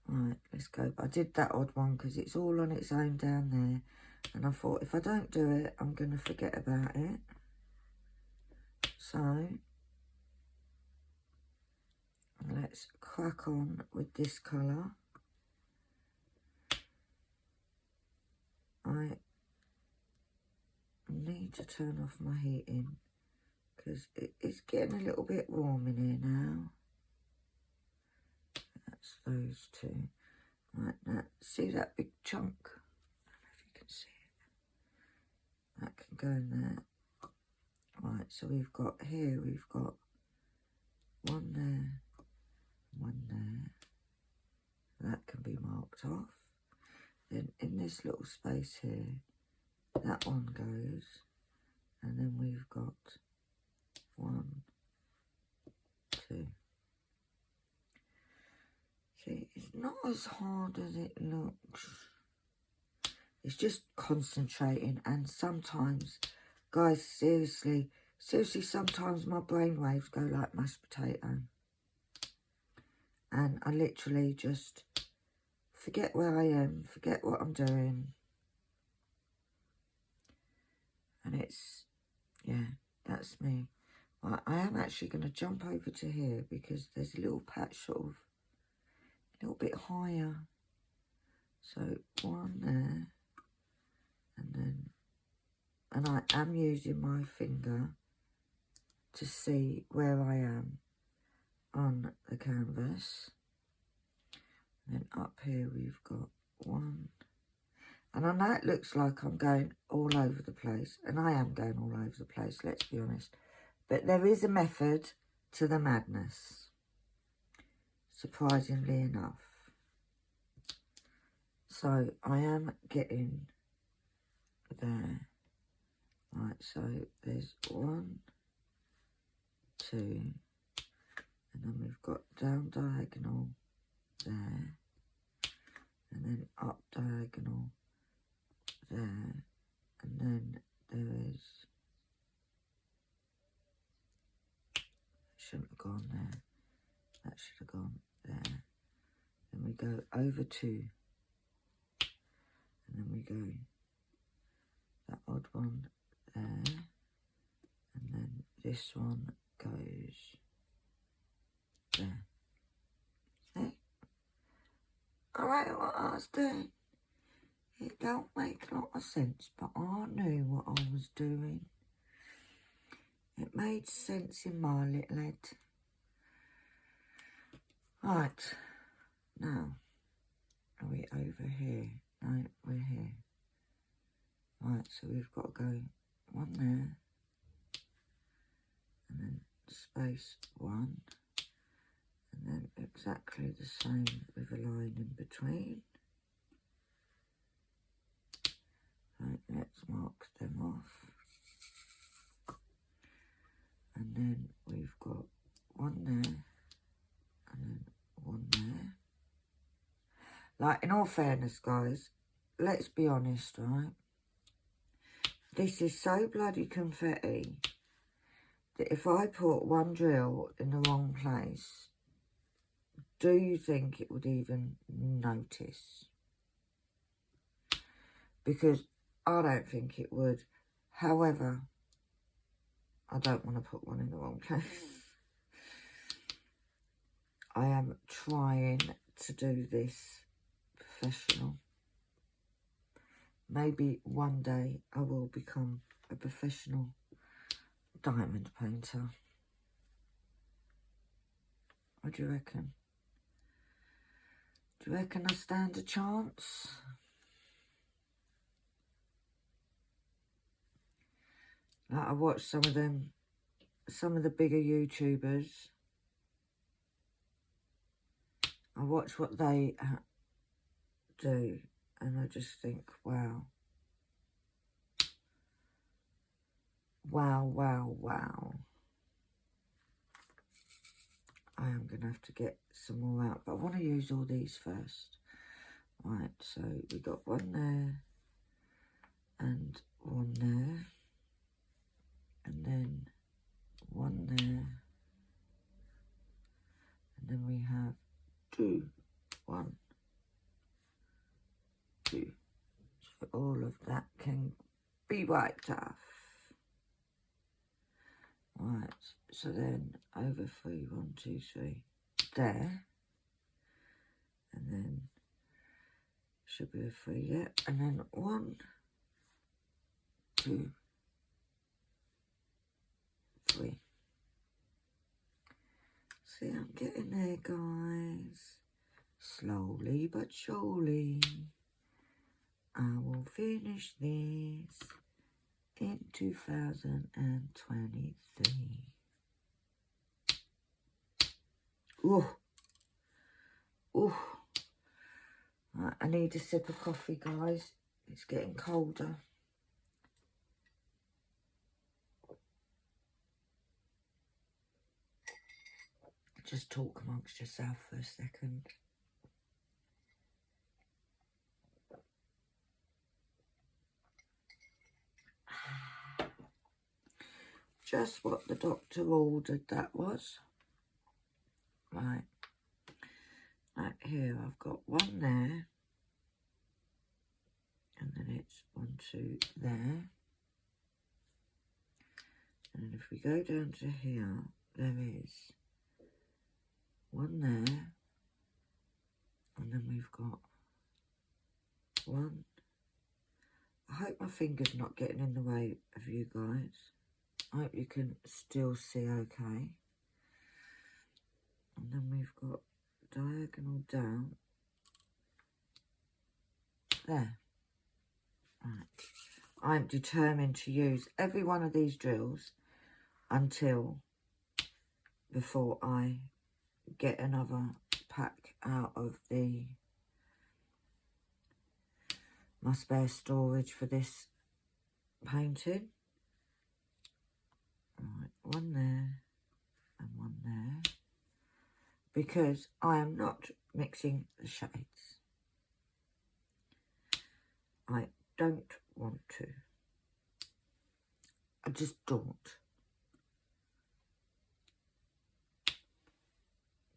A: Right, let's go. I did that odd one because it's all on its own down there. And I thought, if I don't do it, I'm going to forget about it. So, let's crack on with this colour. I need to turn off my heating because it's getting a little bit warm in here now. That's those two. Right, now, see that big chunk? I don't know if you can see it. That can go in there. Right, so we've got one there, one there. That can be marked off. Then in this little space here, that one goes. And then we've got 1, 2. See, it's not as hard as it looks. It's just concentrating, and sometimes, guys, seriously, sometimes my brain waves go like mashed potato. And I literally just forget where I am, forget what I'm doing. And it's, yeah, that's me. Right, I am actually going to jump over to here because there's a little patch sort of a little bit higher. So one there, and I am using my finger to see where I am on the canvas. And then up here we've got 1. And I know it looks like I'm going all over the place, and I am going all over the place, let's be honest. But there is a method to the madness, surprisingly enough. So I am getting there. Right, so there's 1, 2, and then we've got down diagonal there, and then up diagonal there, and then there is, shouldn't have gone there, that should have gone there. Then we go over 2, and then we go that odd one there, and then this one goes there. See? Alright, what I was doing, it don't make a lot of sense, but I knew what I was doing. It made sense in my little head. Right, now, are we over here? No, we're here. Right, so we've got to go 1 there, and then space 1, and then exactly the same with a line in between. Right, let's mark them off. And then we've got 1 there, and then 1 there. Like, in all fairness, guys, let's be honest, right? This is so bloody confetti that if I put one drill in the wrong place, do you think it would even notice? Because I don't think it would. However, I don't want to put one in the wrong place. I am trying to do this professional. Maybe one day I will become a professional diamond painter. What do you reckon? Do you reckon I stand a chance? Like, I watched some of the bigger YouTubers. I watch what they do, and I just think, wow. Wow, wow, wow. I am going to have to get some more out, but I want to use all these first. Right, so we got 1 there, and 1 there, and then 1 there, and then we have 2, 1, 2. So all of that can be wiped off. Right, so then over 3, 1, 2, 3, there, and then should be a 3, yeah, and then 1, 2, 3. See, I'm getting there, guys. Slowly but surely, I will finish this in 2023. Ooh. Ooh. Right, I need a sip of coffee, guys. It's getting colder. Just talk amongst yourself for a second. Just what the doctor ordered, that was. Right. Right here, I've got 1 there. And then it's 1, 2 there. And then if we go down to here, there is 1 there. And then we've got 1. I hope my finger's not getting in the way of you guys. I hope you can still see okay. And then we've got diagonal down. There. Right. I'm determined to use every one of these drills until before I get another pack out of my spare storage for this painting. Right, 1 there and 1 there, because I am not mixing the shades. I don't want to. I just don't.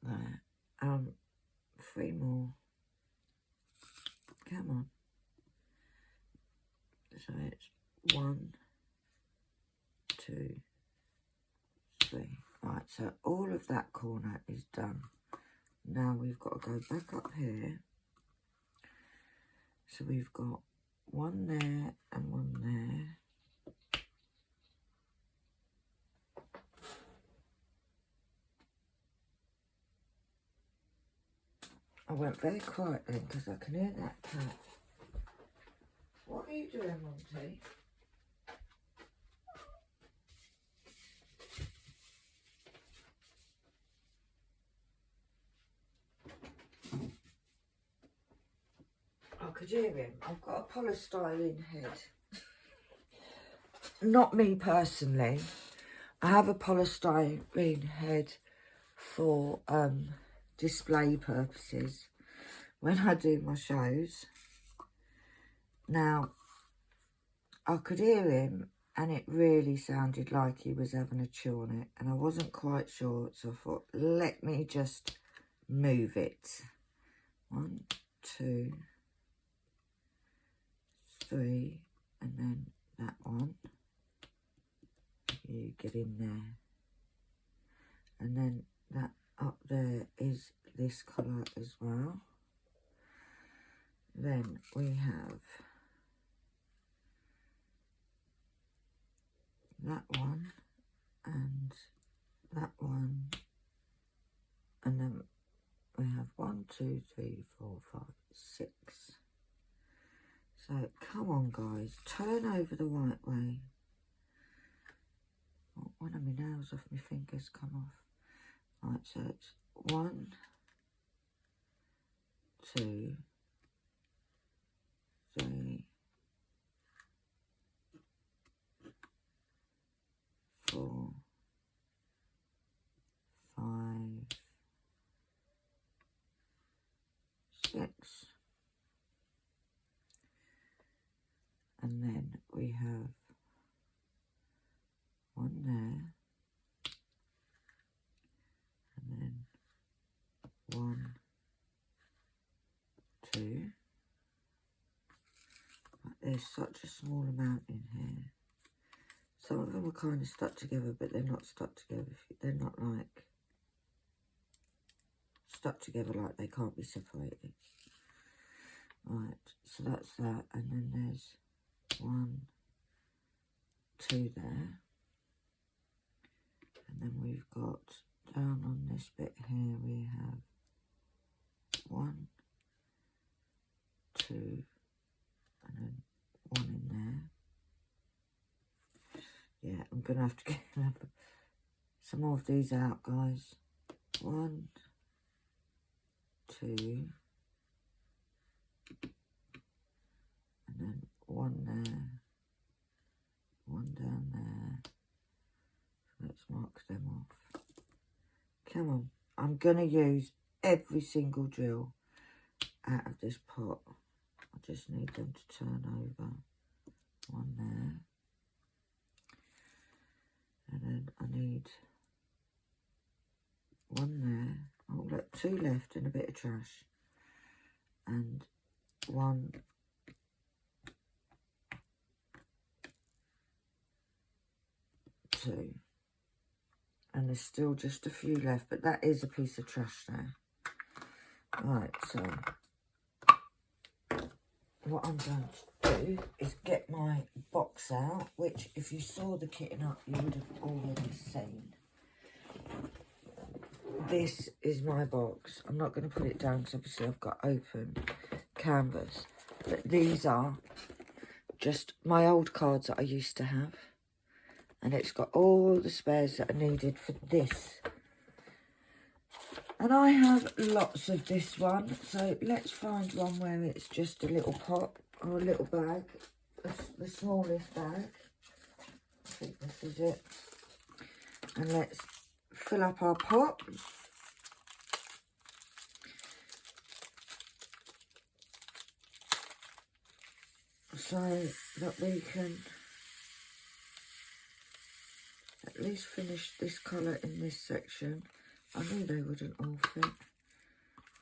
A: There. 3 more. Come on. So it's 1, 2, 3. Right, so all of that corner is done. Now we've got to go back up here. So we've got 1 there and 1 there. I went very quiet then because I can hear that cat. What are you doing, Monty? could hear him. I've got a polystyrene head. Not me personally. I have a polystyrene head for display purposes when I do my shows. Now, I could hear him and it really sounded like he was having a chew on it, and I wasn't quite sure, so I thought, let me just move it. 1, 2, 3, and then that one. You get in there. And then that up there is this colour as well. Then we have that one and that one, and then we have 1, 2, 3, 4, 5, 6. So come on guys, turn over the right way. Oh, one of my nails off my fingers come off. Right, so it's 1, 2, 3, 4, 5, 6, and then we have one there, and then 1, 2. But there's such a small amount in here. Some of them are kind of stuck together, but they're not stuck together. They're not like stuck together, like they can't be separated. Right, so that's that, and then there's 1, 2 there, and then we've got down on this bit here we have 1, 2, and then 1 in there. Yeah, I'm gonna have to get some more of these out, guys. 1, 2, and then 1 there, 1 down there. Let's mark them off. Come on, I'm gonna use every single drill out of this pot. I just need them to turn over. 1 there. And then I need 1 there. Oh, look, 2 left and a bit of trash. And 1, 2. And there's still just a few left, but that is a piece of trash there. Right, so what I'm going to do is get my box out, which if you saw the kitting up, you would have already seen. This is my box. I'm not going to put it down because obviously I've got open canvas. But these are just my old cards that I used to have. And it's got all the spares that are needed for this. And I have lots of this one. So let's find one where it's just a little pot or a little bag. The smallest bag. I think this is it. And let's fill up our pot. So that we can at least finish this colour in this section. I knew they wouldn't all fit.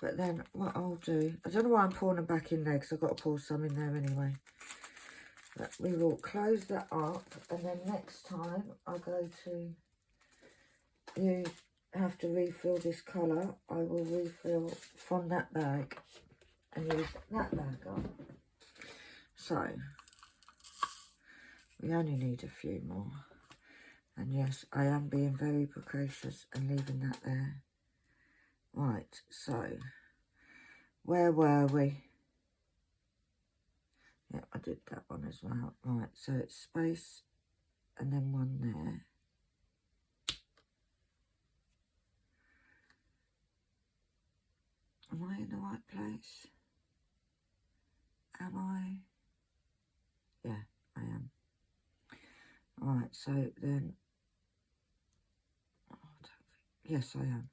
A: But then what I'll do, I don't know why I'm pouring them back in there because I've got to pour some in there anyway. But we will close that up, and then next time I go to have to refill this colour, I will refill from that bag and use that bag up. So we only need a few more. And yes, I am being very precocious and leaving that there. Right, so where were we? Yeah, I did that one as well. Right, so it's space and then 1 there. Am I in the right place? Am I? Yeah, I am. Alright, so then, yes, I am.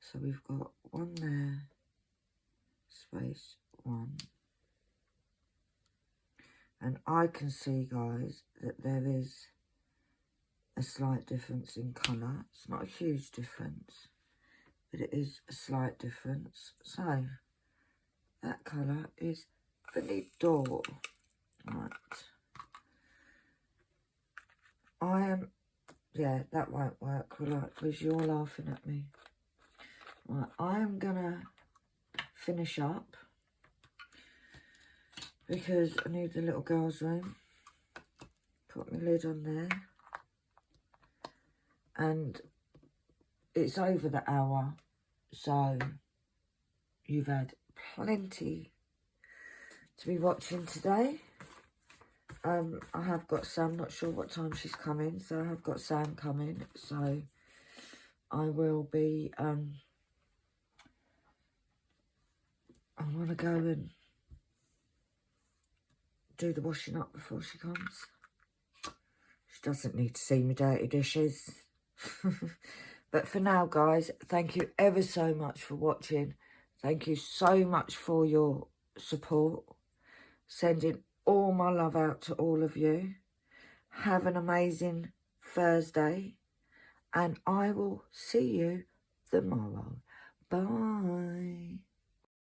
A: So we've got one there, space, one. And I can see, guys, that there is a slight difference in colour. It's not a huge difference, but it is a slight difference. So, that colour is Benidorm. Right. I am, yeah, that won't work, will it? Because you're laughing at me. Right, I am going to finish up because I need the little girl's room. Put my lid on there. And it's over the hour, so you've had plenty to be watching today. I have got Sam, not sure what time she's coming, so I have got Sam coming, so I will be, I want to go and do the washing up before she comes. She doesn't need to see me dirty dishes. But for now, guys, thank you ever so much for watching. Thank you so much for your support. Sending all my love out to all of you. Have an amazing Thursday. And I will see you tomorrow. Bye.